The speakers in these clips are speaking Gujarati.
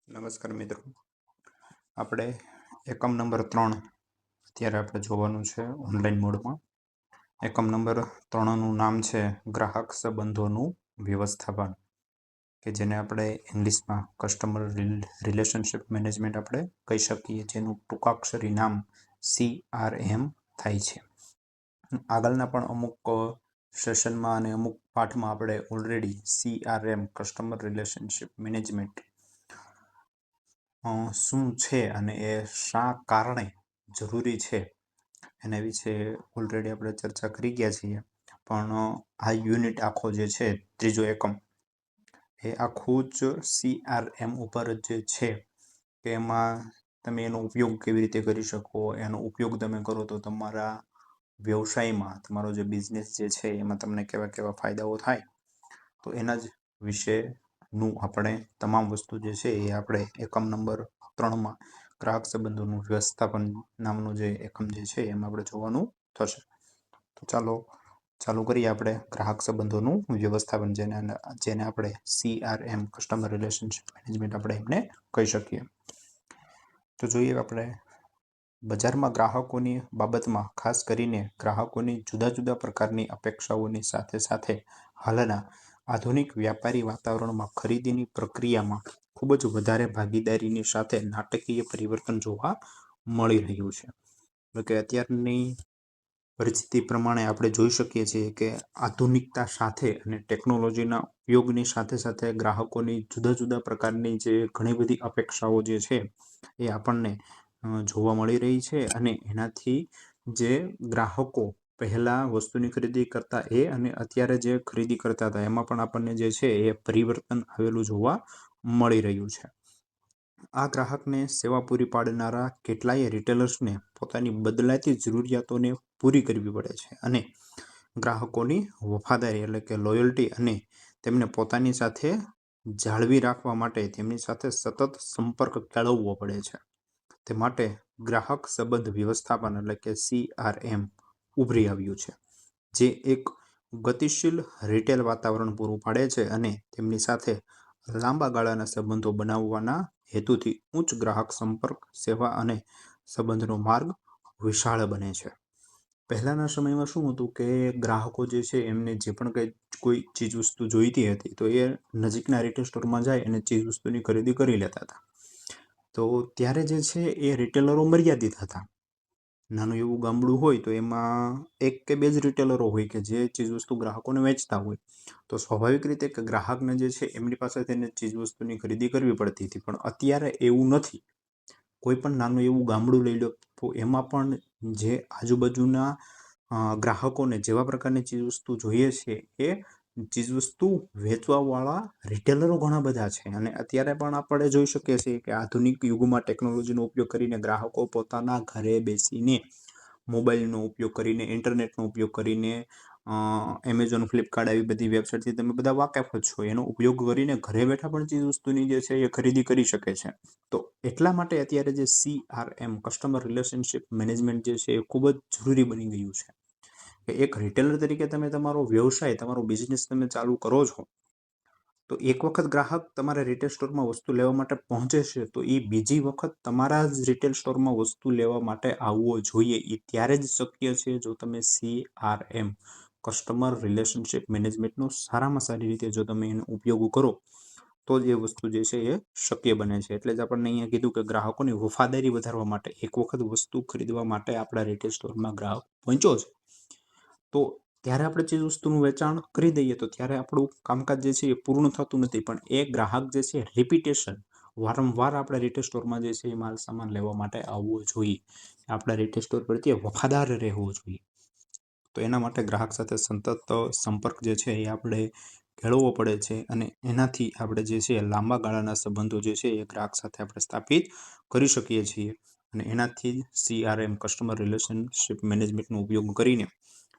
નમસ્કાર મિત્રો, આપણે એકમ નંબર 3 અત્યારે આપણે જોવાનું છે ઓનલાઈન મોડમાં. એકમ નંબર 3નું નામ છે ગ્રાહક સંબંધોનું વ્યવસ્થાપન, કે જેને આપણે ઇંગ્લિશમાં કસ્ટમર રિલેશનશિપ મેનેજમેન્ટ આપણે કહી શકીએ, જેનું ટૂંકાક્ષરી નામ CRM થાય છે. આગળના પણ અમુક સેશનમાં અને અમુક પાઠમાં આપણે already CRM customer relationship management શું છે અને એ શા કારણે જરૂરી છે એના વિશે ઓલરેડી આપણે ચર્ચા કરી ગયા છીએ. પણ આ યુનિટ આખો જે છે, ત્રીજો એકમ, એ આખું જ CRM ઉપર જ છે, કે એમાં તમે એનો ઉપયોગ કેવી રીતે કરી શકો. એનો ઉપયોગ તમે કરો તો તમારા વ્યવસાયમાં, તમારો જે બિઝનેસ જે છે એમાં તમને કેવા કેવા ફાયદાઓ થાય, તો એના જ વિશેનું આપણે તમામ વસ્તુ જે છે એ આપણે એકમ નંબર 3માં ગ્રાહક સંબંધોનું વ્યવસ્થાપન નામનું જે એકમ જે છે એમાં આપણે જોવાનું થશે. તો ચાલુ કરીએ આપણે ગ્રાહક સંબંધોનું વ્યવસ્થાપન, જેને આપણે CRM કસ્ટમર રિલેશનશિપ મેનેજમેન્ટ આપણે એમને કહી શકીએ. તો જોઈએ આપણે બજારમાં ગ્રાહકોની બાબતમાં ખાસ કરીને ગ્રાહકોની જુદા જુદા પ્રકારની અપેક્ષાઓની સાથે સાથે હાલના આધુનિક વ્યાપારી વાતાવરણમાં ખરીદીની પ્રક્રિયામાં ખૂબ જ વધારે ભાગીદારીની સાથે નાટકીય પરિવર્તન જોવા મળી રહ્યું છે. એટલે કે અત્યારની પરિસ્થિતિ પ્રમાણે આપણે જોઈ શકીએ છીએ કે આધુનિકતા સાથે અને ટેકનોલોજીના ઉપયોગની સાથે સાથે ગ્રાહકોની જુદા જુદા પ્રકારની જે ઘણી બધી અપેક્ષાઓ જે છે એ આપણને જોવા મળી રહી છે. અને એનાથી જે ગ્રાહકો પહેલા વસ્તુની ખરીદી કરતા એ અને અત્યારે જે ખરીદી કરતા હતા એમાં પણ આપણને જે છે એ પરિવર્તન આવેલું જોવા મળી રહ્યું છે. આ ગ્રાહકને સેવા પૂરી પાડનારા કેટલાય રિટેલર્સને પોતાની બદલાતી જરૂરિયાતોને પૂરી કરવી પડે છે, અને ગ્રાહકોની વફાદારી એટલે કે લોયલ્ટી અને તેમને પોતાની સાથે જાળવી રાખવા માટે તેમની સાથે સતત સંપર્ક કેળવવો પડે છે. તે માટે ગ્રાહક સંબંધ વ્યવસ્થાપન એટલે કે CRM ઉભરી આવ્યું છે, જે એક ગતિશીલ રિટેલ વાતાવરણ પૂરું પાડે છે અને તેમની સાથે લાંબા ગાળાના સંબંધો બનાવવાના હેતુથી ઉચ્ચ ગ્રાહક સંપર્ક સેવા અને સંબંધનો માર્ગ વિશાળ બને છે. પહેલાના સમયમાં શું હતું કે ગ્રાહકો જે છે એમને જે પણ કોઈ ચીજ વસ્તુ જોઈતી હતી તો એ નજીકના રિટેલ સ્ટોરમાં જાય અને ચીજ વસ્તુની ખરીદી કરી લેતા હતા. તો ત્યારે જે છે એ રિટેલરો મર્યાદિત હતા. નાનું એવું ગામડું હોય તો એમાં 1 કે 2 જ રિટેલરો હોય કે જે ચીજ વસ્તુ ગ્રાહકોને વેચતા હોય. તો સ્વાભાવિક રીતે કે ગ્રાહકને જે છે એમની પાસે તેને ચીજ વસ્તુની ખરીદી કરવી પડતી હતી. પણ અત્યારે એવું નથી. કોઈ પણ નાનું એવું ગામડું લઈ લો તો એમાં પણ જે આજુબાજુના ગ્રાહકોને જેવા પ્રકારની ચીજ વસ્તુ જોઈએ છે એ ચીજ વસ્તુ વેચવાવાળા રિટેલરો ઘણા બધા છે. અને અત્યારે પણ આપણે જોઈ શકીએ છીએ કે આધુનિક યુગમાં ટેકનોલોજીનો ઉપયોગ કરીને ગ્રાહકો પોતાના ઘરે બેસીને મોબાઈલનો ઉપયોગ કરીને, ઇન્ટરનેટનો ઉપયોગ કરીને, એમેઝોન, ફ્લિપકાર્ટ આવી બધી વેબસાઇટથી તમે બધા વાકેફ જ છો, એનો ઉપયોગ કરીને ઘરે બેઠા પણ ચીજ વસ્તુની જે છે એ ખરીદી કરી શકે છે. તો એટલા માટે અત્યારે જે CRM કસ્ટમર રિલેશનશિપ મેનેજમેન્ટ જે છે એ ખૂબ જ જરૂરી બની ગયું છે. કે એક રિટેલર તરીકે તમે તમારો વ્યવસાય, તમારો બિઝનેસ તમે ચાલુ કરો છો, તો એક વખત ગ્રાહક તમારા રિટેલ સ્ટોરમાં વસ્તુ લેવા માટે પહોંચે છે તો એ બીજી વખત તમારા જ રિટેલ સ્ટોરમાં વસ્તુ લેવા માટે આવવો જોઈએ. એ ત્યારે જ શક્ય છે જો તમે CRM કસ્ટમર રિલેશનશિપ મેનેજમેન્ટનો સારામાં સારી રીતે જો તમે એનો ઉપયોગ કરો તો જ એ વસ્તુ જે છે એ શક્ય બને છે. એટલે જ આપણને અહીંયા કીધું કે ગ્રાહકોની વફાદારી વધારવા માટે, એક વખત વસ્તુ ખરીદવા માટે આપણા રિટેલ સ્ટોરમાં ગ્રાહક પહોંચ્યો છે તો ત્યારે આપણે ચીજ વસ્તુનું વેચાણ કરી દઈએ તો ત્યારે આપણું કામકાજ જે છે એ પૂર્ણ થતું નથી. પણ એ ગ્રાહક જે છે રિપીટેશન, વારંવાર આપણા રિટેલ સ્ટોરમાં જે છે એ માલ સામાન લેવા માટે આવવો જોઈએ. આપણા રિટેલ સ્ટોર પ્રત્યે વફાદાર રહેવું જોઈએ. તો એના માટે ગ્રાહક સાથે સતત સંપર્ક જે છે એ આપણે કેળવવો પડે છે, અને એનાથી આપણે જે છે લાંબા ગાળાના સંબંધો જે છે એ ગ્રાહક સાથે આપણે સ્થાપિત કરી શકીએ છીએ. અને એનાથી CRM કસ્ટમર રિલેશનશિપ મેનેજમેન્ટનો ઉપયોગ કરીને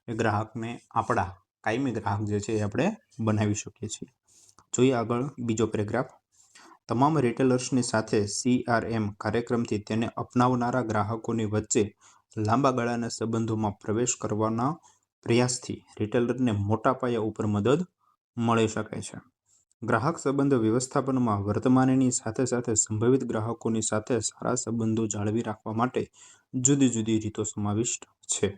એ ગ્રાહકને આપણા કાયમી ગ્રાહક જે છે એ આપણે બનાવી શકીએ છીએ. જોઈએ આગળ બીજો પેરેગ્રાફ. તમામ રિટેલર્સની સાથે CRM કાર્યક્રમથી તેને અપનાવનારા ગ્રાહકોની વચ્ચે લાંબા ગાળાના સંબંધોમાં પ્રવેશ કરવાના પ્રયાસથી રિટેલરને મોટા પાયા ઉપર મદદ મળી શકે છે. ગ્રાહક સંબંધ વ્યવસ્થાપનમાં વર્તમાનની સાથે સાથે સંભવિત ગ્રાહકોની સાથે સારા સંબંધો જાળવી રાખવા માટે જુદી જુદી રીતો સમાવિષ્ટ છે.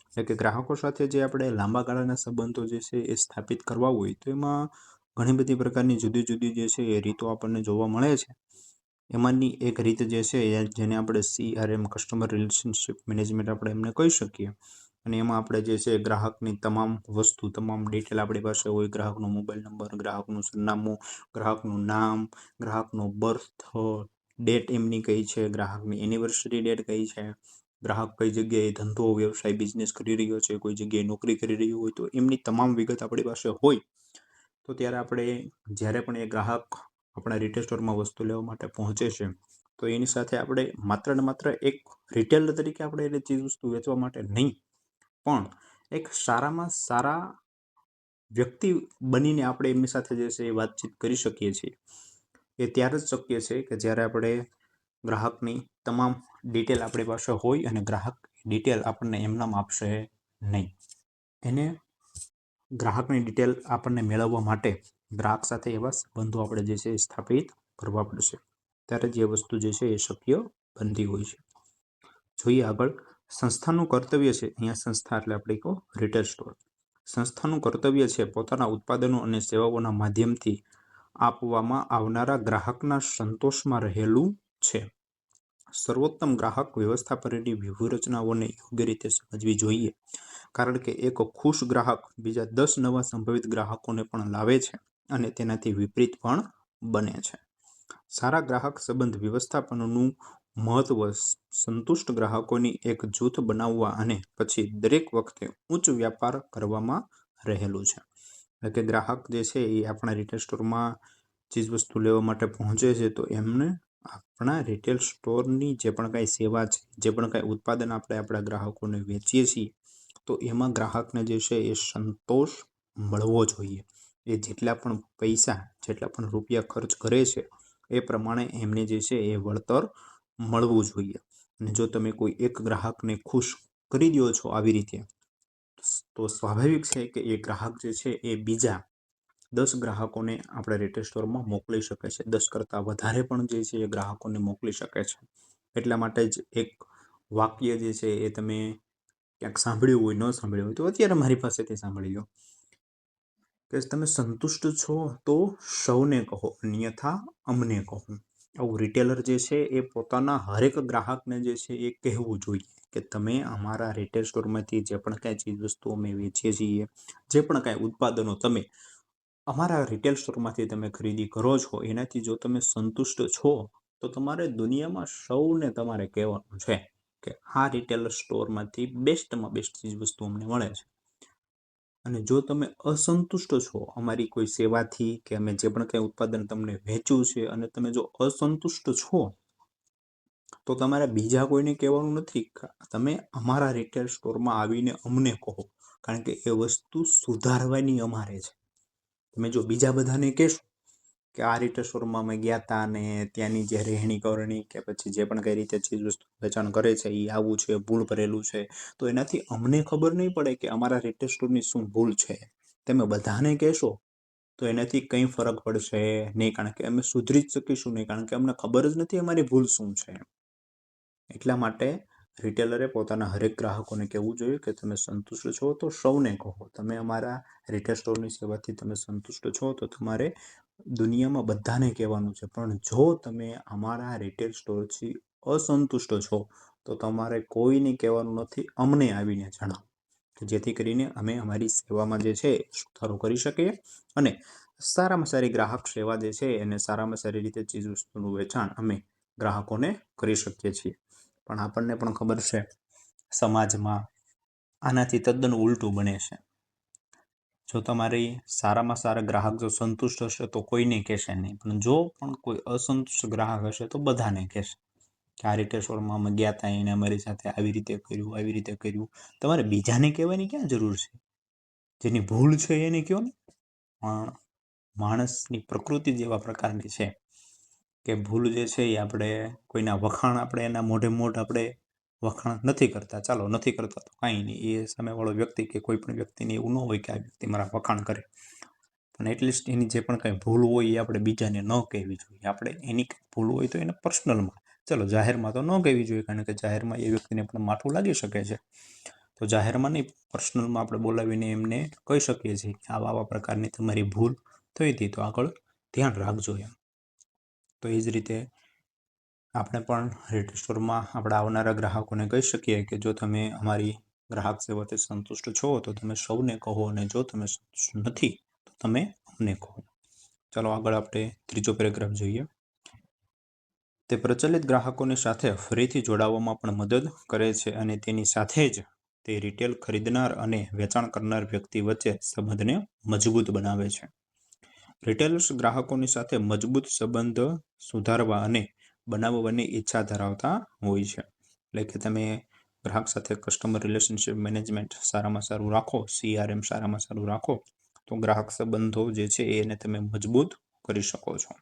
એટલે કે ગ્રાહકો સાથે જે આપણે લાંબા ગાળાના સંબંધો જે છે એ સ્થાપિત કરવા હોય તો એમાં ઘણી બધી પ્રકારની જુદી જુદી જે છે એ રીતો આપણને જોવા મળે છે. એમાંની એક રીત જે છે જેને આપણે CRM કસ્ટમર રિલેશનશિપ મેનેજમેન્ટ આપણે એમને કહી શકીએ. અને એમાં આપણે જે છે ગ્રાહકની તમામ વસ્તુ, તમામ ડિટેલ આપણી પાસે હોય. ગ્રાહકનો મોબાઈલ નંબર, ગ્રાહકનું સરનામું, ગ્રાહકનું નામ, ગ્રાહકનો બર્થ ડેટ એમની કઈ છે, ગ્રાહકની એનિવર્સરી ડેટ કઈ છે, ગ્રાહક કઈ જગ્યાએ ધંધો વ્યવસાય બિઝનેસ કરી રહ્યો છે, કોઈ જગ્યાએ નોકરી કરી રહ્યો હોય, તો એમની તમામ વિગત આપણી પાસે હોય તો ત્યારે આપણે જ્યારે પણ એ ગ્રાહક આપણા રિટેલ સ્ટોરમાં વસ્તુ લેવા માટે પહોંચે છે તો એની સાથે આપણે માત્ર ને માત્ર એક રિટેલર તરીકે આપણે એને ચીજ વસ્તુ વેચવા માટે નહીં, પણ એક સારામાં સારા વ્યક્તિ બનીને આપણે એમની સાથે જે છે એ વાતચીત કરી શકીએ છીએ. એ ત્યારે જ શક્ય છે કે જ્યારે આપણે ગ્રાહકની તમામ ડિટેલ આપણી પાસે હોય અને ગ્રાહક ડિટેલ આપણને એમનામ આપશે નહીં. એને ગ્રાહકની ડિટેલ આપણને મેળવવા માટે ગ્રાહક સાથે એવા સંબંધો આપણે જે છે એ સ્થાપિત કરવા પડશે. ત્યારે જ એ વસ્તુ જે છે એ શક્ય બનતી હોય છે. જોઈએ આગળ, સંસ્થાનું કર્તવ્ય છે. અહીંયા સંસ્થા એટલે આપણે કહો રિટેલ સ્ટોર. સંસ્થાનું કર્તવ્ય છે પોતાના ઉત્પાદનો અને સેવાઓના માધ્યમથી આપવામાં આવનારા ગ્રાહકના સંતોષમાં રહેલું છે. સર્વોત્તમ ગ્રાહક વ્યવસ્થાપનની વ્યૂહરચનાઓને યોગ્ય રીતે સમજવી જોઈએ, કારણ કે એક ખુશ ગ્રાહક બીજા 10 નવા સંભવિત ગ્રાહકોને પણ લાવે છે અને તેનાથી વિપરીત પણ બને છે. સારા ગ્રાહક સંબંધ વ્યવસ્થાપનનું મહત્વ સંતુષ્ટ ગ્રાહકોની એક જૂથ બનાવવા અને પછી દરેક વખતે ઉચ્ચ વ્યાપાર કરવામાં રહેલું છે. એટલે કે ગ્રાહક જે છે એ આપણા રિટેલ સ્ટોરમાં ચીજ વસ્તુ લેવા માટે પહોંચે છે તો એમને આપણા રિટેલ સ્ટોરની જે પણ કાંઈ સેવા છે, જે પણ કાંઈ ઉત્પાદન આપણે આપણા ગ્રાહકોને વેચીએ છીએ તો એમાં ગ્રાહકને જે છે એ સંતોષ મળવો જોઈએ. એ જેટલા પણ પૈસા, જેટલા પણ રૂપિયા ખર્ચ કરે છે એ પ્રમાણે એમને જે છે એ વળતર મળવું જોઈએ. અને જો તમે કોઈ એક ગ્રાહકને ખુશ કરી દો છો આવી રીતે, તો સ્વાભાવિક છે કે એ ગ્રાહક જે છે એ બીજા 10 ગ્રાહકોને આપણે રિટેલ સ્ટોરમાં મોકલી શકે છે. 10 કરતાં વધારે પણ જે છે એ ગ્રાહકોને મોકલી શકે છે. એટલા માટે જ એક વાક્ય જે છે એ તમે ક્યાંક સાંભળ્યું હોય, ન સાંભળ્યું હોય તો અત્યારે મારી પાસેથી સાંભળી લો કે તમે સંતુષ્ટ છો તો સૌને કહો, અન્યથા અમને કહો. આવું રિટેલર જે છે એ પોતાના હરેક ગ્રાહકને જે છે એ કહેવું જોઈએ કે તમે અમારા રિટેલ સ્ટોરમાંથી જે પણ કાંઈ ચીજ વસ્તુઓ અમે વેચીએ છીએ, જે પણ કાંઈ ઉત્પાદનો તમે અમારા રિટેલ સ્ટોરમાંથી તમે ખરીદી કરો છો, એનાથી જો તમે સંતુષ્ટ છો તો તમારે દુનિયામાં સૌને તમારે કહેવાનું છે કે આ રિટેલ સ્ટોરમાંથી બેસ્ટમાં બેસ્ટ ચીજ વસ્તુ અમને મળે છે. અને જો તમે અસંતુષ્ટ છો અમારી કોઈ સેવાથી કે અમે જે પણ કંઈ ઉત્પાદન તમને વેચ્યું છે અને તમે જો અસંતુષ્ટ છો તો તમારે બીજા કોઈને કહેવાનું નથી. તમે અમારા રિટેલ સ્ટોરમાં આવીને અમને કહો, કારણ કે એ વસ્તુ સુધારવાની અમારે છે. તમે જો બીજા બધાને કહેશો કે આ રિટેલ સ્ટોરમાં અમે ગયા હતા ને ત્યાંની જે રહેણી કરણી કે પછી જે પણ કઈ રીતે ચીજ વસ્તુ વેચાણ કરે છે એ આવું છે, ભૂલ ભરેલું છે, તો એનાથી અમને ખબર નહીં પડે કે અમારા રિટેલ સ્ટોરની શું ભૂલ છે. તમે બધાને કહેશો તો એનાથી કંઈ ફરક પડશે નહીં, કારણ કે અમે સુધરી જ શકીશું નહીં, કારણ કે અમને ખબર જ નથી અમારી ભૂલ શું છે. એટલા માટે રિટેલરે પોતાના હરેક ગ્રાહકોને કહેવું જોઈએ કે તમે સંતુષ્ટ છો તો સૌને કહો. તમે અમારા રિટેલ સ્ટોરની સેવાથી તમે સંતુષ્ટ છો તો તમારે દુનિયામાં બધાને કહેવાનું છે. પણ જો તમે અમારા રિટેલ સ્ટોરથી અસંતુષ્ટ છો તો તમારે કોઈને કહેવાનું નથી, અમને આવીને જણાવો, જેથી કરીને અમે અમારી સેવામાં જે છે સુધારો કરી શકીએ અને સારામાં સારી ગ્રાહક સેવા જે છે એને સારામાં સારી રીતે ચીજ વસ્તુનું વેચાણ અમે ગ્રાહકોને કરી શકીએ છીએ. પણ આપણને પણ ખબર છે સમાજમાં આનાથી તદ્દન ઉલટું બને છે. જો તમારી સારામાં સારા ગ્રાહક જો સંતુષ્ટ હશે તો કોઈને કહેશે નહીં, પણ જો પણ કોઈ અસંતુષ્ટ ગ્રાહક હશે તો બધાને કહેશે કે આ રિટેલ સ્ટોરમાં અમે ગયા હતા, એને અમારી સાથે આવી રીતે કર્યું, આવી રીતે કર્યું. તમારે બીજાને કહેવાની ક્યાં જરૂર છે? જેની ભૂલ છે એને કહો ને. પણ માણસની પ્રકૃતિ જ એવા પ્રકારની છે કે ભૂલ જે છે એ આપણે કોઈના વખાણ આપણે એના મોઢે આપણે વખાણ નથી કરતા. ચાલો નથી કરતા તો કાંઈ નહીં, એ સામેવાળો વ્યક્તિ કે કોઈ પણ વ્યક્તિને એવું ન હોય કે આ વ્યક્તિ મારા વખાણ કરે, પણ એટલીસ્ટ એની જે પણ કાંઈ ભૂલ હોય એ આપણે બીજાને ન કહેવી જોઈએ. આપણે એની કંઈક ભૂલ હોય તો એને પર્સનલમાં, ચલો જાહેરમાં તો ન કહેવી જોઈએ, કારણ કે જાહેરમાં એ વ્યક્તિને પણ માઠું લાગી શકે છે. તો જાહેરમાં નહીં, પર્સનલમાં આપણે બોલાવીને એમને કહી શકીએ છીએ કે આવા પ્રકારની તમારી ભૂલ થઈ હતી, તો આગળ ધ્યાન રાખજો એમ. તો એ જ રીતે આપણે પણ રિટેલ સ્ટોરમાં આપણા આવનારા ગ્રાહકોને કહી શકીએ કે જો તમે અમારી ગ્રાહક સેવાથી સંતુષ્ટ છો તો તમે સૌને કહો, અને જો તમે સંતુષ્ટ નથી તો તમે અમને કહો. ચાલો આગળ આપણે ત્રીજો પેરેગ્રાફ જોઈએ. તે પ્રચલિત ગ્રાહકોની સાથે ફરીથી જોડાવામાં પણ મદદ કરે છે, અને તેની સાથે જ તે રિટેલ ખરીદનાર અને વેચાણ કરનાર વ્યક્તિ વચ્ચે સંબંધને મજબૂત બનાવે છે. રિટેલર્સ ગ્રાહકોની સાથે મજબૂત સંબંધ સુધારવા અને બનાવવાની ઈચ્છા ધરાવતા હોય છે. એટલે કે તમે ગ્રાહક સાથે કસ્ટમર રિલેશનશિપ મેનેજમેન્ટ સારામાં સારું રાખો, CRM સારામાં સારું રાખો, તો ગ્રાહક સંબંધો જે છે એને તમે મજબૂત કરી શકો છો.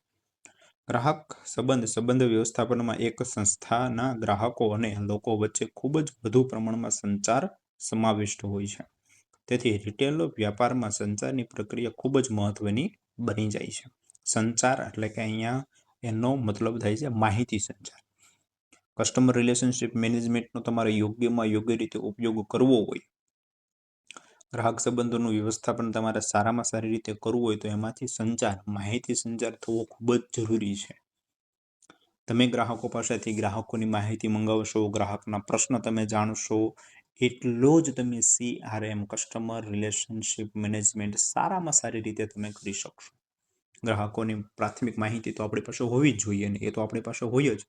ગ્રાહક સંબંધ વ્યવસ્થાપનમાં એક સંસ્થાના ગ્રાહકો અને લોકો વચ્ચે ખૂબ જ વધુ પ્રમાણમાં સંચાર સમાવિષ્ટ હોય છે. તેથી રિટેલ વ્યાપારમાં સંચારની પ્રક્રિયા ખૂબ જ મહત્વની બની જાય છે. સંચાર એટલે કે અહીંયા એનો મતલબ થાય છે માહિતી સંચાર. કસ્ટમર રિલેશનશિપ મેનેજમેન્ટનો તમારે યોગ્યમાં યોગ્ય રીતે ઉપયોગ કરવો હોય, ગ્રાહક સંબંધોનું વ્યવસ્થાપન તમારે સારામાં સારી રીતે કરવું હોય, તો એમાંથી સંચાર, માહિતી સંચાર થવો ખૂબ જ જરૂરી છે. તમે ગ્રાહકો પાસેથી ગ્રાહકોની માહિતી મંગાવશો, ગ્રાહકના પ્રશ્ન તમે જાણશો, એટલો જ તમે CRM કસ્ટમર રિલેશનશિપ મેનેજમેન્ટ સારામાં સારી રીતે તમે કરી શકશો. ગ્રાહકોની પ્રાથમિક માહિતી તો આપણી પાસે હોવી જ જોઈએ, ને એ તો આપણી પાસે હોય જ,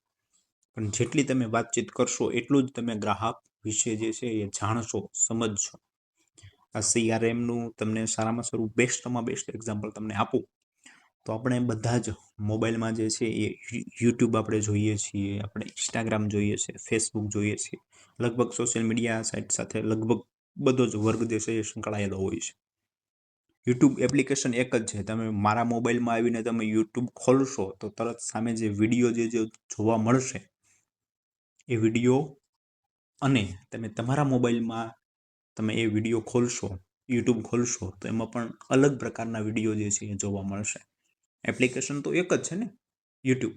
પણ જેટલી તમે વાતચીત કરશો એટલું જ તમે ગ્રાહક વિશે જે છે એ જાણશો, સમજશો. આ CRM નું તમને સારામાં સારું બેસ્ટમાં બેસ્ટ એક્ઝામ્પલ તમને આપું તો આપણે બધા જ મોબાઈલમાં જે છે એ યુટ્યુબ આપણે જોઈએ છીએ, આપણે ઇન્સ્ટાગ્રામ જોઈએ છે, ફેસબુક જોઈએ છીએ, લગભગ સોશિયલ મીડિયા સાઇટ સાથે લગભગ બધો જ વર્ગ જે છે એ સંકળાયેલો હોય છે. યુટ્યુબ એપ્લિકેશન એક જ છે. તમે મારા મોબાઈલમાં આવીને તમે યુટ્યુબ ખોલશો તો તરત સામે જે વિડીયો જે જોવા મળશે એ વિડીયો, અને તમે તમારા મોબાઈલમાં તમે એ વિડીયો ખોલશો, યુટ્યુબ ખોલશો, તો એમાં પણ અલગ પ્રકારના વિડીયો જે છે એ જોવા મળશે. એપ્લિકેશન તો એક જ છે ને, યુટ્યુબ.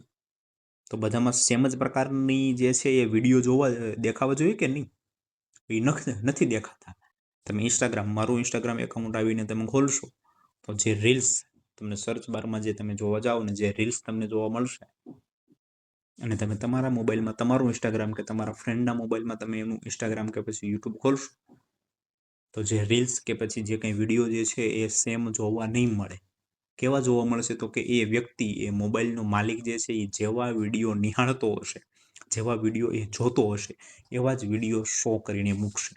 તો બધામાં સેમ જ પ્રકારની જે છે એ વિડીયો દેખાવા જોઈએ કે નહીં? એ નથી દેખાતા. તમે ઇન્સ્ટાગ્રામ, મારું ઇન્સ્ટાગ્રામ એકાઉન્ટ આવીને તમે ખોલશો તો જે રીલ્સ તમને સર્ચ બારમાં જે તમે જોવા જાઓ ને, જે રીલ્સ તમને જોવા મળશે, અને તમે તમારા મોબાઈલમાં તમારું ઇન્સ્ટાગ્રામ કે તમારા ફ્રેન્ડના મોબાઈલમાં તમે એનું ઇન્સ્ટાગ્રામ કે પછી યુટ્યુબ ખોલશો તો જે રીલ્સ કે પછી જે કંઈ વિડીયો જે છે એ સેમ જોવા નહીં મળે. કેવા જોવા મળશે? તો કે એ વ્યક્તિ, એ મોબાઈલનો માલિક જે છે એ જેવા વિડીયો નિહાળતો હશે, જેવા વિડીયો એ જોતો હશે, એવા જ વિડીયો શો કરીને મૂકશે.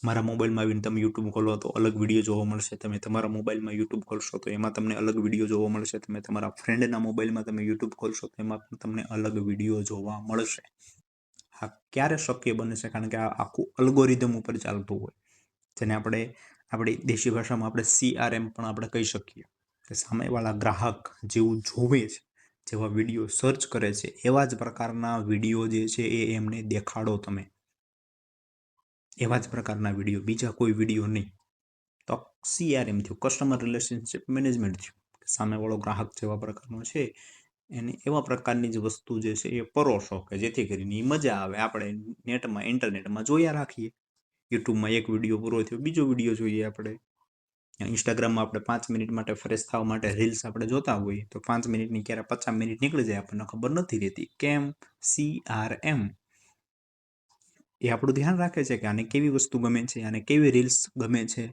મારા મોબાઈલમાં આવીને તમે યુટ્યુબ ખોલો તો અલગ વિડીયો જોવા મળશે. તમે તમારા મોબાઈલમાં યુટ્યુબ ખોલશો તો એમાં તમને અલગ વિડીયો જોવા મળશે. તમે તમારા ફ્રેન્ડના મોબાઈલમાં તમે યુટ્યુબ ખોલશો તો એમાં પણ તમને અલગ વિડીયો જોવા મળશે. આ ક્યારે શક્ય બને છે? કારણ કે આ આખું અલ્ગોરિધમ ઉપર ચાલતું હોય, જેને આપણે આપણી દેશી ભાષામાં આપણે CRM પણ આપણે કહી શકીએ. કે સામેવાળા ગ્રાહક જેવું જોવે છે, જેવા વિડીયો સર્ચ કરે છે, એવા જ પ્રકારના વિડીયો જે છે એ એમને દેખાડો તમે. એવા જ પ્રકારના વિડીયો, બીજા કોઈ વિડીયો નહીં. તો CRM થયું, કસ્ટમર રિલેશનશિપ મેનેજમેન્ટ થયું. સામેવાળો ગ્રાહક જેવા પ્રકારનો છે એને એવા પ્રકારની જ વસ્તુ જે છે એ પરોસો કે જેથી કરીને એ મજા આવે. આપણે નેટમાં, ઇન્ટરનેટમાં જોયા રાખીએ. યુટ્યુબમાં એક વિડીયો પૂરો થયો, બીજો વિડીયો જોઈએ આપણે. ઇન્સ્ટાગ્રામમાં આપણે 5 મિનિટ માટે ફ્રેશ થવા માટે રીલ્સ આપણે જોતા હોઈએ તો 5 મિનિટની ક્યારે 50 મિનિટ નીકળી જાય આપણને ખબર નથી રહેતી. કેમ? CRM એ આપણું ધ્યાન રાખે છે કે આને કેવી વસ્તુ ગમે છે, આને કેવી રીલ્સ ગમે છે,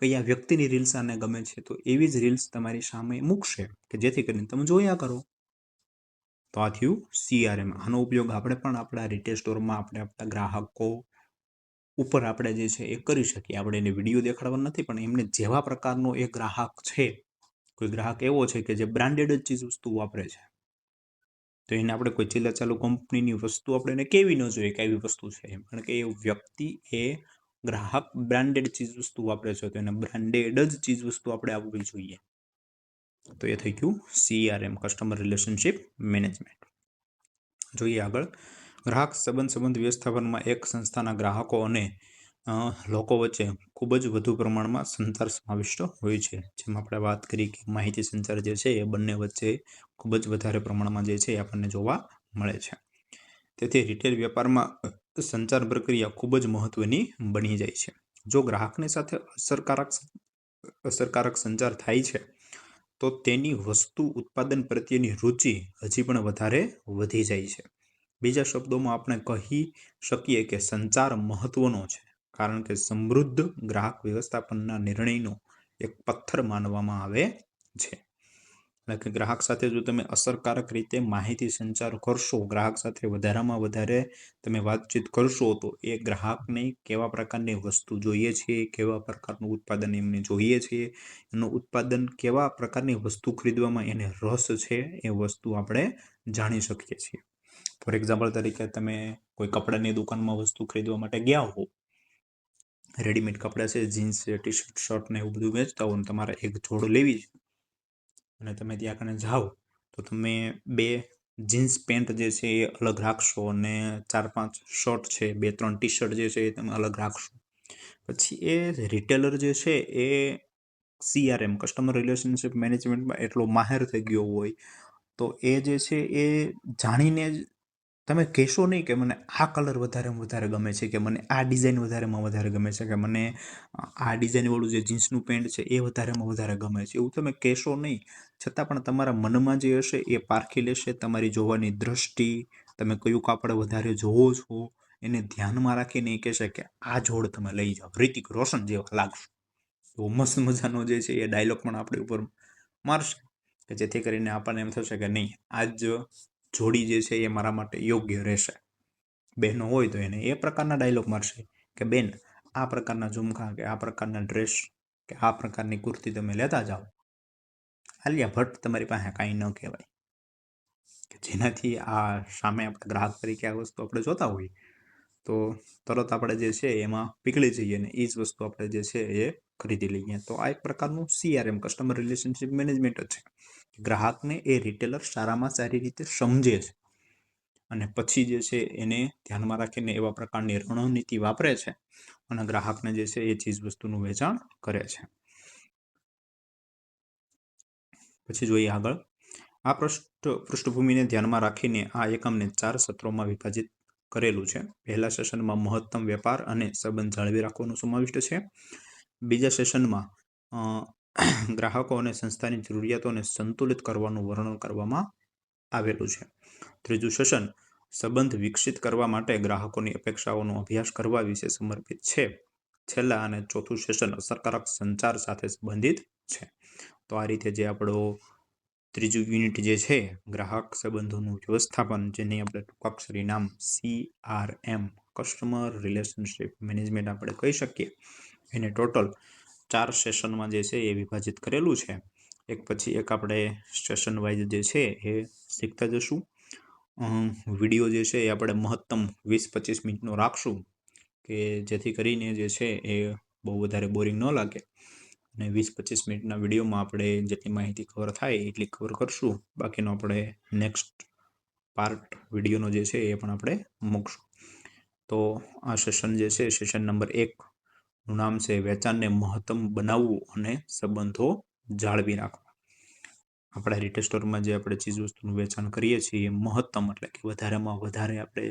કયા વ્યક્તિની રીલ્સ આને ગમે છે, તો એવી જ રીલ્સ તમારી સામે મૂકશે કે જેથી કરીને તમે જોયા કરો. તો આ થયું CRM. આનો ઉપયોગ આપણે પણ આપણા રિટેલ સ્ટોરમાં આપણે આપણા ગ્રાહકો ઉપર આપણે જે છે એ કરી શકીએ. આપણે એને વિડીયો દેખાડવા નથી, પણ એમને જેવા પ્રકારનો એ ગ્રાહક છે, કોઈ ગ્રાહક એવો છે કે જે બ્રાન્ડેડ જ ચીજ વસ્તુ વાપરે છે, તો એને આપણે કોઈ ચીલા ચાલુ કંપનીની વસ્તુ આપણે એને કેવી ન જોઈએ કે આવી વસ્તુ છે એમ, કારણ કે એ વ્યક્તિ, એ ગ્રાહક બ્રાન્ડેડ ચીજ વસ્તુ વાપરે છે, તો એને બ્રાન્ડેડ જ ચીજ વસ્તુ આપણે આપવી જોઈએ. તો એ થઈ ગયું CRM, કસ્ટમર રિલેશનશિપ મેનેજમેન્ટ. જોઈએ આગળ. ગ્રાહક સંબંધ વ્યવસ્થાપનમાં એક સંસ્થાના ગ્રાહકો અને લોકો વચ્ચે ખૂબ જ વધુ પ્રમાણમાં સંચાર સમાવિષ્ટ હોય છે. જેમ આપણે વાત કરી કે માહિતી સંચાર જે છે એ બંને વચ્ચે ખૂબ જ વધારે પ્રમાણમાં જે છે એ આપણને જોવા મળે છે. તેથી રિટેલ વ્યાપારમાં સંચાર પ્રક્રિયા ખૂબ જ મહત્વની બની જાય છે. જો ગ્રાહકની સાથે અસરકારક સંચાર થાય છે તો તેની વસ્તુ ઉત્પાદન પ્રત્યેની રુચિ હજી પણ વધારે વધી જાય છે. બીજા શબ્દોમાં આપણે કહી શકીએ કે સંચાર મહત્વનો છે, કારણ કે સમૃદ્ધ ગ્રાહક વ્યવસ્થાપનના નિર્ણયનો એક પથ્થર માનવામાં આવે છે. એટલે કે ગ્રાહક સાથે જો તમે અસરકારક રીતે માહિતી સંચાર કરશો, ગ્રાહક સાથે વધારામાં વધારે તમે વાતચીત કરશો, તો એ ગ્રાહકને કેવા પ્રકારની વસ્તુ જોઈએ છે, કેવા પ્રકારનું ઉત્પાદન એમને જોઈએ છે, એનું ઉત્પાદન કેવા પ્રકારની વસ્તુ ખરીદવામાં એને રસ છે, એ વસ્તુ આપણે જાણી શકીએ છીએ. ફોર એક્ઝામ્પલ તરીકે તમે કોઈ કપડાની દુકાનમાં વસ્તુ ખરીદવા માટે ગયા હો, રેડીમેડ કપડાં છે, જીન્સ છે, ટી શર્ટ, શર્ટ ને એવું બધું વેચતા હો, તમારે એક જોડ લેવી છે અને તમે ત્યાં કને જાઓ તો તમે 2 જીન્સ પેન્ટ જે છે એ અલગ રાખશો અને 4-5 શર્ટ છે, 2-3 ટી શર્ટ જે છે એ તમે અલગ રાખશો. પછી એ રિટેલર જે છે એ CRM કસ્ટમર રિલેશનશિપ મેનેજમેન્ટમાં એટલો માહેર થઈ ગયો હોય તો એ જે છે એ જાણીને જ તમે કહેશો નહીં કે મને આ કલર વધારે ગમે છે, કે મને આ ડિઝાઇન વધારે ગમે છે, કે મને આ ડિઝાઇનવાળું જે જીન્સનું પેન્ટ છે એ વધારે ગમે છે, એવું તમે કહેશો નહીં. છતાં પણ તમારા મનમાં જે હશે એ પારખી લેશે. તમારી જોવાની દ્રષ્ટિ, તમે કયું કાપડ વધારે જોવો છો, એને ધ્યાનમાં રાખીને એ કહેશે કે આ જોડ તમે લઈ જાઓ, ઋતિક રોશન જેવા લાગશો. એવો મસ્ત મજાનો જે છે એ ડાયલોગ પણ આપણી ઉપર મારશે કે જેથી કરીને આપણને એમ થશે કે નહીં, આ જ જોડી જે છે એ મારા માટે યોગ્ય રહેશે. બહેનો હોય તો એને એ પ્રકારના ડાયલોગ મારશે કે બેન, આ પ્રકારના ઝુમખા કે આ પ્રકારના ડ્રેસ કે આ પ્રકારની કુર્તી તમે લેતા જાઓ, આલિયા ભટ્ટ તમારી પાસે કાંઈ ન કહેવાય. કે જેનાથી આ સામે આપણે ગ્રાહક તરીકે આ વસ્તુ આપણે જોતા હોઈએ તો તરત આપણે જે છે એમાં પીગળી જઈએ ને એ જ વસ્તુ આપણે જે છે એ ખરીદી લઈએ. તો આ એક પ્રકારનું CRM કસ્ટમર રિલેશનશિપ મેનેજમેન્ટ જ છે. ગ્રાહકને એ રિટેલર સારામાં સારી રીતે સમજે છે અને પછી જે છે એને ધ્યાનમાં રાખીને એવા પ્રકારની રણનીતિ વાપરે છે અને ગ્રાહકને જે છે એ ચીજ વસ્તુનું વેચાણ કરે છે. પછી જોઈએ આગળ. આ પૃષ્ઠભૂમિને ધ્યાનમાં રાખીને આ એકમને 4 સત્રોમાં વિભાજિત કરેલું છે. પહેલા સેશનમાં મહત્તમ વેપાર અને સંબંધ જાળવી રાખવાનો સમાવિષ્ટ છે. બીજા સેશનમાં ગ્રાહકો અને સંસ્થાની જરૂરિયાતોને સંતુલિત કરવાનું વર્ણન કરવામાં આવેલું છે. ત્રીજું સેશન સંબંધ વિકસિત કરવા માટે ગ્રાહકોની અપેક્ષાઓનો અભ્યાસ કરવા વિશે સમર્પિત છે. છેલ્લા અને ચોથું સેશન અસરકારક સંચાર સાથે સંબંધિત છે. તો આ રીતે જે આપણો ત્રીજું યુનિટ જે છે ગ્રાહક સંબંધોનું વ્યવસ્થાપન, જેની આપણે ટૂંકાક્ષરી નામ CRM કસ્ટમર રિલેશનશિપ મેનેજમેન્ટ આપણે કહી શકીએ, એને ટોટલ 4 સેશનમાં જે છે એ વિભાજિત કરેલું છે. એક પછી એક આપણે સેશન વાઇઝ જે છે એ શીખતા જશું. વિડીયો જે છે એ આપણે મહત્તમ 20-25 મિનિટનો રાખશું કે જેથી કરીને જે છે એ બહુ વધારે બોરિંગ ન લાગે અને 20-25 મિનિટના વિડીયોમાં આપણે જેટલી માહિતી કવર થાય એટલી કવર કરશું. બાકીનો આપણે નેક્સ્ટ પાર્ટ વિડીયોનો જે છે એ પણ આપણે મૂકશું. તો આ સેશન જે છે સેશન નંબર 1નું નામ છે વેચાણને મહત્તમ બનાવવું અને સંબંધો જાળવી રાખવા. આપણા રિટેલ સ્ટોરમાં જે આપણે ચીજ વસ્તુનું વેચાણ કરીએ છીએ એ મહત્તમ એટલે કે વધારેમાં વધારે આપણે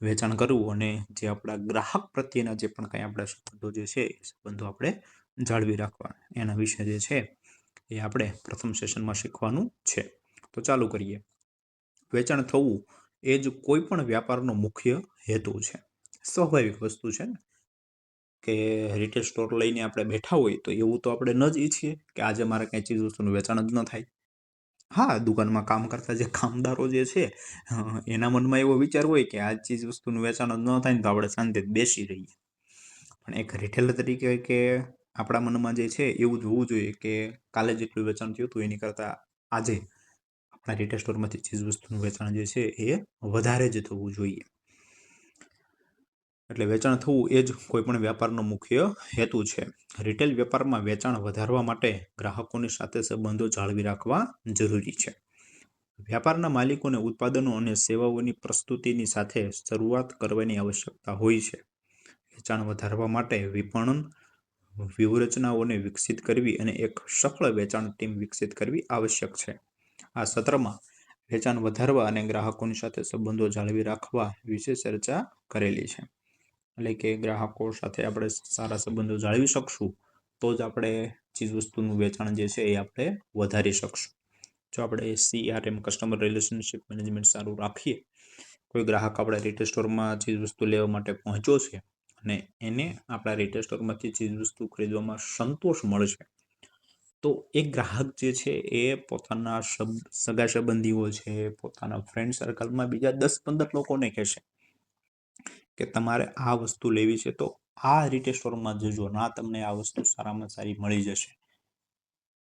વેચાણ કરવું અને જે આપણા ગ્રાહક પ્રત્યેના જે પણ કંઈ આપણા સંબંધો જે છે એ સંબંધો આપણે જાળવી રાખવા, એના વિશે જે છે એ આપણે પ્રથમ સેશનમાં શીખવાનું છે. તો ચાલુ કરીએ. વેચાણ થવું એ જ કોઈ પણ વ્યાપારનો મુખ્ય હેતુ છે. સ્વાભાવિક વસ્તુ છે ને કે રિટેલ સ્ટોર લઈને આપણે બેઠા હોય તો એવું તો આપણે ન જ ઈચ્છીએ કે આજે મારે કંઈ ચીજ વસ્તુનું વેચાણ જ ન થાય. હા, દુકાનમાં કામ કરતા જે કામદારો જે છે એના મનમાં એવો વિચાર હોય કે આ ચીજ વસ્તુનું વેચાણ જ ન થાય ને તો આપણે શાંતિથી બેસી રહીએ. પણ એક રિટેલર તરીકે કે આપણા મનમાં જે છે એવું જ હોવું જોઈએ કે કાલે જેટલું વેચાણ થયું હતું એની કરતાં આજે આપણા રિટેલ સ્ટોરમાંથી ચીજ વસ્તુનું વેચાણ જે છે એ વધારે જ થવું જોઈએ. એટલે વેચાણ થવું એ જ કોઈ પણ વ્યાપારનો મુખ્ય હેતુ છે. રિટેલ વેપારમાં વેચાણ વધારવા માટે ગ્રાહકોની સાથે સંબંધો જાળવી રાખવા જરૂરી છે. વ્યાપારના માલિકોને ઉત્પાદનો અને સેવાઓની પ્રસ્તુતિની સાથે શરૂઆત કરવાની આવશ્યકતા હોય છે. વેચાણ વધારવા માટે વિપણન વ્યૂહરચનાઓને વિકસિત કરવી અને એક સફળ વેચાણ ટીમ વિકસિત કરવી આવશ્યક છે. આ સત્રમાં વેચાણ વધારવા અને ગ્રાહકોની સાથે સંબંધો જાળવી રાખવા વિશે ચર્ચા કરેલી છે. એટલે કે ગ્રાહકો સાથે આપણે સારા સંબંધો જાળવી શકશું તો જ આપણે ચીજવસ્તુનું વેચાણ જે છે એ આપણે વધારી શકશું. જો આપણે CRM કસ્ટમર રિલેશનશિપ મેનેજમેન્ટ સારું રાખીએ, કોઈ ગ્રાહક આપણા રિટેલ સ્ટોરમાં ચીજવસ્તુ લેવા માટે પહોંચ્યો છે અને એને આપણા રિટેલ સ્ટોરમાંથી ચીજવસ્તુ ખરીદવામાં સંતોષ મળશે, તો એક ગ્રાહક જે છે એ પોતાના સગા સંબંધીઓ છે, પોતાના ફ્રેન્ડ સર્કલમાં બીજા 10-15 લોકોને કહેશે કે તમારે આ વસ્તુ લેવી છે તો આ રિટેલ સ્ટોરમાં જજો, ના તમને આ વસ્તુ સારામાં સારી મળી જશે.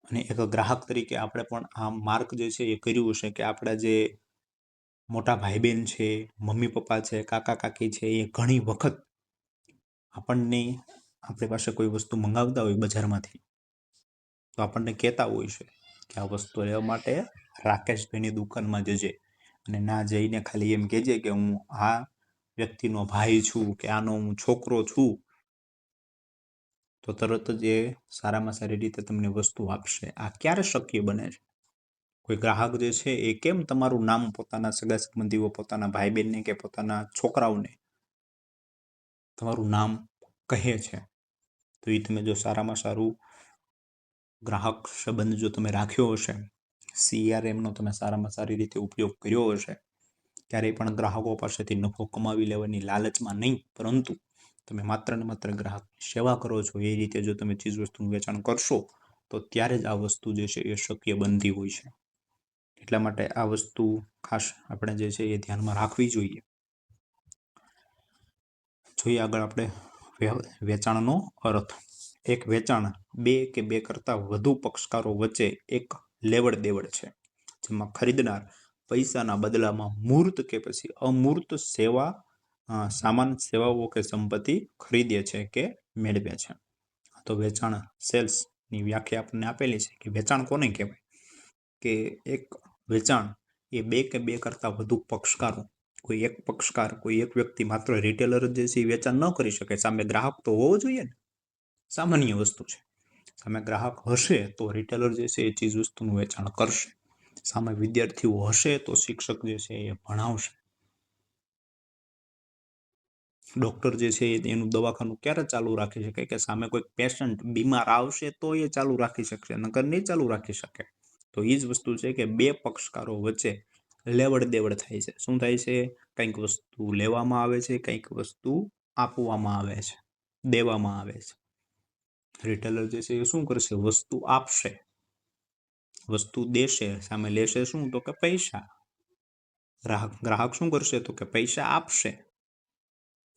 અને એક ગ્રાહક તરીકે આપણે પણ આ માર્ક જે છે એ કર્યું હશે કે આપણા જે મોટા ભાઈ બહેન છે, મમ્મી પપ્પા છે, કાકા કાકી છે, એ ઘણી વખત આપણને આપણી પાસે કોઈ વસ્તુ મંગાવતા હોય બજારમાંથી તો આપણને કહેતા હોય છે કે આ વસ્તુ લેવા માટે રાકેશભાઈની દુકાનમાં જજે, અને ના જઈને ખાલી એમ કહેજે કે હું આ વ્યક્તિનો ભાઈ છું કે આનો હું છોકરો છું, તો તરત જ એ સારામાં સારી રીતે તમને વસ્તુ આપશે. આ ક્યારે શક્ય બને છે? કોઈ ગ્રાહક જે છે એ કેમ તમારું નામ પોતાના સગા સંબંધીઓ, પોતાના ભાઈ બહેનને કે પોતાના છોકરાઓને તમારું નામ કહે છે? તો એ તમે જો સારામાં સારું ગ્રાહક સંબંધ જો તમે રાખ્યો હશે, CRM નો તમે સારામાં સારી રીતે ઉપયોગ કર્યો હશે, ક્યારેય પણ ગ્રાહકો પાસેથી નફો કમાવી લેવાની લાલચમાં નહીં, પરંતુ તમે માત્ર ને માત્ર ગ્રાહકની સેવા કરો છો એ રીતે જો તમે ચીજવસ્તુનું વેચાણ કરશો તો ત્યારે જ આ વસ્તુ જે છે એ શક્ય બનતી હોય છે. એટલા માટે આ વસ્તુ ખાસ આપણે જે છે એ ધ્યાનમાં રાખવી જોઈએ. જોઈએ આગળ આપણે વેચાણનો અર્થ. એક વેચાણ બે કે બે કરતા વધુ પક્ષકારો વચ્ચે એક લેવડ દેવડ છે, જેમાં ખરીદનાર પૈસાના બદલામાં મૂર્ત કે પછી અમૂર્ત સામાન, સેવાઓ કે સંપત્તિ ખરીદે છે કે મેળવે છે. તો વેચાણ, સેલ્સની વ્યાખ્યા આપણને આપેલી છે કે વેચાણ કોને કહેવાય? કે એક વેચાણ એ બે કે બે કરતા વધુ પક્ષકારો, કોઈ એક પક્ષકાર, કોઈ એક વ્યક્તિ માત્ર રિટેલર જે છે એ વેચાણ ન કરી શકે, સામે ગ્રાહક તો હોવો જોઈએ ને. સામાન્ય વસ્તુ છે, સામે ગ્રાહક હશે તો રિટેલર જે છે એ ચીજ વસ્તુનું વેચાણ કરશે, સામે વિદ્યાર્થીઓ હશે તો શિક્ષક જે છે એ ભણાવશે, ડોક્ટર જે છે એનું દવાખાનું ક્યારે ચાલુ રાખી શકે કે સામે કોઈ પેશન્ટ બીમાર આવશે તો એ ચાલુ રાખી શકશે, નકર નહીં ચાલુ રાખી શકે. તો એ જ વસ્તુ છે કે બે પક્ષકારો વચ્ચે લેવડ દેવડ થાય છે. શું થાય છે? કંઈક વસ્તુ લેવામાં આવે છે, કંઈક વસ્તુ આપવામાં આવે છે, દેવામાં આવે છે. રિટેલર જે છે એ શું કરશે? વસ્તુ આપશે, વસ્તુ દેશે, સામે લેશે શું? તો કે પૈસા. ગ્રાહક શું કરશે? તો કે પૈસા આપશે,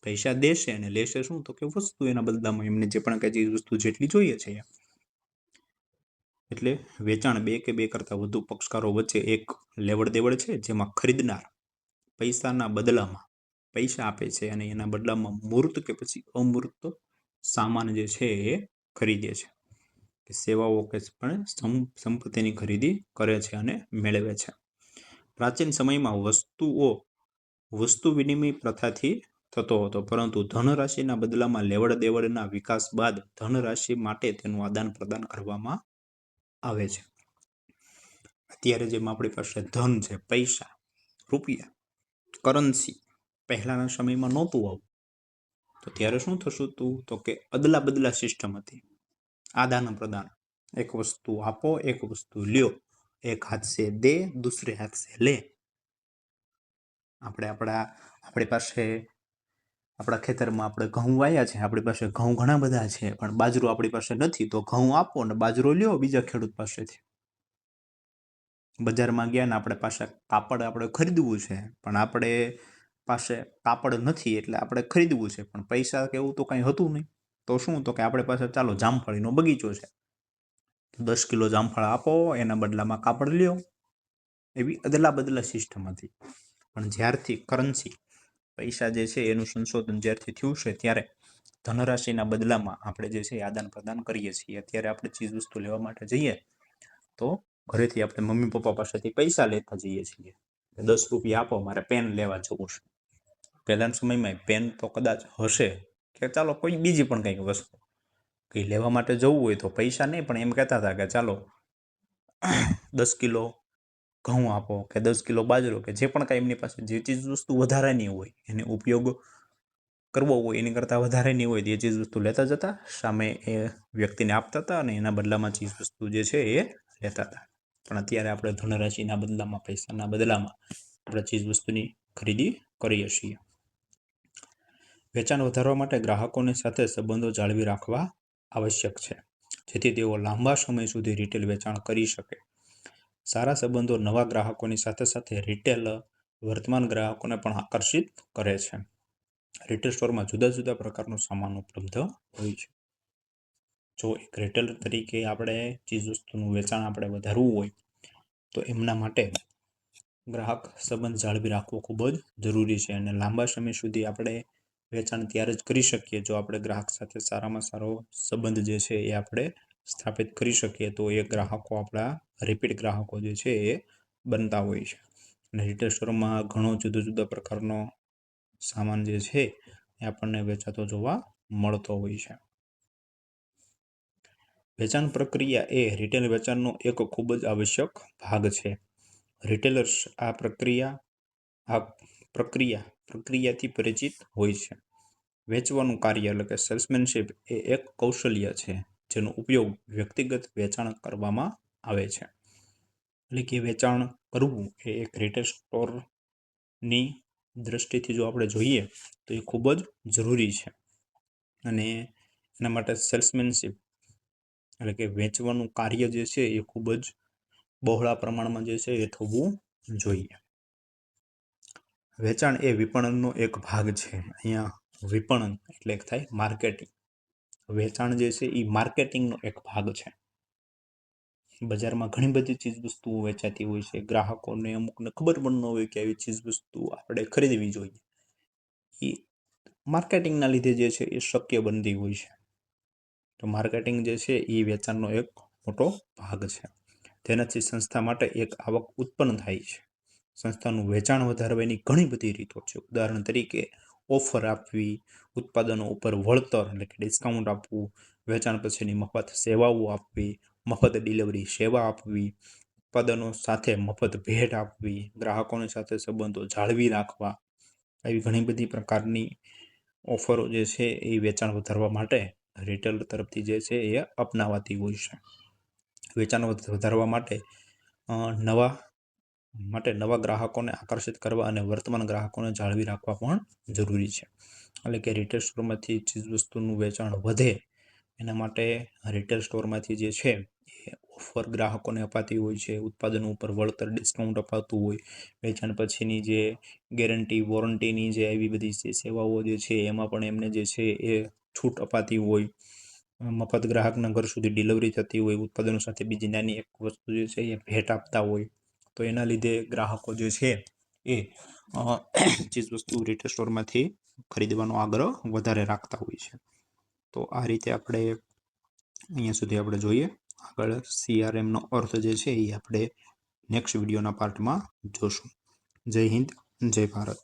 પૈસા દેશે અને લેશે શું? તો કે વસ્તુ એના બદલામાં એમને જે પણ કઈ વસ્તુ જેટલી જોઈએ છે. એટલે વેચાણ બે કે બે કરતા વધુ પક્ષકારો વચ્ચે એક લેવડ દેવડ છે, જેમાં ખરીદનાર પૈસાના બદલામાં પૈસા આપે છે અને એના બદલામાં મૂર્ત કે પછી અમૂર્ત સામાન જે છે એ ખરીદે છે, સેવાઓ કે પણ સંપત્તિની ખરીદી કરે છે અને મેળવે છે. પ્રાચીન સમયમાં વસ્તુ વિનિમય પ્રથાથી થતો હતો, પરંતુ ધનરાશિના બદલામાં લેવડ દેવડના વિકાસ બાદ ધનરાશિ માટે તેનું આદાન પ્રદાન કરવામાં આવે છે. અત્યારે જેમ આપણી પાસે ધન છે, પૈસા, રૂપિયા, કરન્સી, પહેલાના સમયમાં નહોતું આવું, તો ત્યારે શું થતું હતું? તો કે અદલા બદલા સિસ્ટમ હતી, આદાન પ્રદાન. એક વસ્તુ આપો, એક વસ્તુ લ્યો, એક હાથ સે દે, દૂસરે હાથ સે લે. આપણી પાસે આપણા ખેતરમાં આપણે ઘઉં વાયા છે, આપણી પાસે ઘઉં ઘણા બધા છે, પણ બાજરો આપણી પાસે નથી, તો ઘઉં આપો અને બાજરો લ્યો બીજા ખેડૂત પાસેથી. બજારમાં ગયા ને આપણે પાસે કાપડ આપણે ખરીદવું છે, પણ આપણે પાસે કાપડ નથી એટલે આપણે ખરીદવું છે, પણ પૈસા કે એવું તો કઈ હતું નહીં. તો શું? તો કે આપણે પાસે ચાલો જામફળીનો બગીચો છે, 10 કિલો જામફળ આપો, એના બદલામાં કાપડ લ્યો. એવી અદલા બદલા સિસ્ટમ હતી. પણ જ્યારથી કરન્સી, પૈસા જે છે એનું સંશોધન જ્યારથી થયું છે, ત્યારે ધનરાશિના બદલામાં આપણે જે છે આદાન પ્રદાન કરીએ છીએ. અત્યારે આપણે ચીજ વસ્તુ લેવા માટે જઈએ તો ઘરેથી આપણે મમ્મી પપ્પા પાસેથી પૈસા લેતા જઈએ છીએ, 10 રૂપિયા આપો, મારે પેન લેવા જવું છે. પહેલાના સમયમાં પેન તો કદાચ હશે, કે ચાલો કોઈ બીજી પણ કંઈક વસ્તુ કંઈ લેવા માટે જવું હોય તો પૈસા નહીં, પણ એમ કહેતા હતા કે ચાલો 10 કિલો ઘઉં આપો કે 10 કિલો બાજરો કે જે પણ કાંઈ એમની પાસે જે ચીજ વસ્તુ વધારાની હોય એને ઉપયોગ કરવો હોય એની કરતાં વધારેની હોય એ ચીજ વસ્તુ લેતા જતા, સામે એ વ્યક્તિને આપતા હતા અને એના બદલામાં ચીજ વસ્તુ જે છે એ લેતા હતા. પણ અત્યારે આપણે ધનરાશિના બદલામાં, પૈસાના બદલામાં આપણે ચીજ વસ્તુની ખરીદી કરીએ છીએ. વેચાણ વધારવા માટે ગ્રાહકોની સાથે સંબંધો જાળવી રાખવા આવશ્યક છે, જેથી તેઓ લાંબા સમય સુધી રિટેલ વેચાણ કરી શકે. સારા સંબંધો નવા ગ્રાહકોની સાથે સાથે રિટેલ વર્તમાન ગ્રાહકોને પણ આકર્ષિત કરે છે. રિટેલ સ્ટોરમાં જુદા જુદા પ્રકારનો સામાન ઉપલબ્ધ હોય છે. જો એક રિટેલર તરીકે આપણે ચીજવસ્તુનું વેચાણ આપણે વધારવું હોય તો એમના માટે ગ્રાહક સંબંધ જાળવી રાખવો ખૂબ જ જરૂરી છે. અને લાંબા સમય સુધી આપણે વેચાણ ત્યારે જ કરી શકીએ જો આપણે ગ્રાહક સાથે સારામાં સારો સંબંધ જે છે એ આપણે સ્થાપિત કરી શકીએ, તો એ ગ્રાહકો આપણા રિપીટ ગ્રાહકો જે છે એ બનતા હોય છે. અને રિટેલ સ્ટોરમાં ઘણો જુદા જુદા પ્રકારનો સામાન જે છે એ આપણને વેચાતો જોવા મળતો હોય છે. વેચાણ પ્રક્રિયા એ રિટેલ વેચાણનો એક ખૂબ જ આવશ્યક ભાગ છે. રિટેલર્સ આ પ્રક્રિયાથી પરિચિત હોય છે. વેચવાનું કાર્ય એટલે કે સેલ્સમેનશિપ એ એક કૌશલ્ય છે જેનો ઉપયોગ વ્યક્તિગત વેચાણ કરવામાં આવે છે. એટલે કે વેચાણ કરવું એ એક રિટેલ સ્ટોરની દ્રષ્ટિથી જો આપણે જોઈએ તો એ ખૂબ જ જરૂરી છે. અને એના માટે સેલ્સમેનશિપ એટલે કે વેચવાનું કાર્ય જે છે એ ખૂબ જ બહોળા પ્રમાણમાં જે છે એ થવું જોઈએ. વેચાણ એ વિપણનનો એક ભાગ છે. અહીંયા વિપણન એટલે થાય માર્કેટિંગ. વેચાણ જે છે એ માર્કેટિંગનો એક ભાગ છે. બજારમાં ઘણી બધી ચીજ વસ્તુઓ વેચાતી હોય છે. ગ્રાહકોને અમુકને ખબર પણ ન હોય કે આવી ચીજ વસ્તુ આપણે ખરીદવી જોઈએ. એ માર્કેટિંગના લીધે જે છે એ શક્ય બનતી હોય છે. તો માર્કેટિંગ જે છે એ વેચાણનો એક મોટો ભાગ છે. તેનાથી સંસ્થા માટે એક આવક ઉત્પન્ન થાય છે. સંસ્થાનું વેચાણ વધારવાની ઘણી બધી રીતો છે. ઉદાહરણ તરીકે ઓફર આપવી, ઉત્પાદનો ઉપર વળતર એટલે કે ડિસ્કાઉન્ટ આપવું, વેચાણ પછીની મફત સેવાઓ આપવી, મફત ડિલિવરી સેવા આપવી, ઉત્પાદનો સાથે મફત ભેટ આપવી, ગ્રાહકોની સાથે સંબંધો જાળવી રાખવા, આવી ઘણી બધી પ્રકારની ઓફરો જે છે એ વેચાણ વધારવા માટે રિટેલ તરફથી જે છે એ અપનાવાતી હોય છે. વેચાણ વધારવા માટે નવા ગ્રાહકોને આકર્ષિત કરવા અને વર્તમાન ગ્રાહકોને જાળવી રાખવા પણ જરૂરી છે. એટલે કે રિટેલ સ્ટોરમાંથી ચીજ વસ્તુનું વેચાણ વધે એના માટે રિટેલ સ્ટોરમાંથી જે છે એ ઓફર ગ્રાહકોને અપાતી હોય છે. ઉત્પાદનો ઉપર વળતર ડિસ્કાઉન્ટ અપાતું હોય, વેચાણ પછીની જે ગેરંટી વોરંટીની જે એવી બધી જે સેવાઓ જે છે એમાં પણ એમને જે છે એ છૂટ અપાતી હોય, મફત ગ્રાહકના ઘર સુધી ડિલિવરી થતી હોય, ઉત્પાદનો સાથે બીજી નાની એક વસ્તુ જે છે એ ભેટ આપતા હોય. તો એના લીધે ગ્રાહકો જે છે એ ચીજ વસ્તુ રિટેલ સ્ટોરમાંથી ખરીદવાનો આગ્રહ વધારે રાખતા હોય છે. તો આ રીતે આપણે અહીંયા સુધી આપણે જોઈએ. આગળ CRMનો અર્થ જે છે એ આપણે નેક્સ્ટ વિડીયોના પાર્ટમાં જોશું. જય હિન્દ, જય ભારત.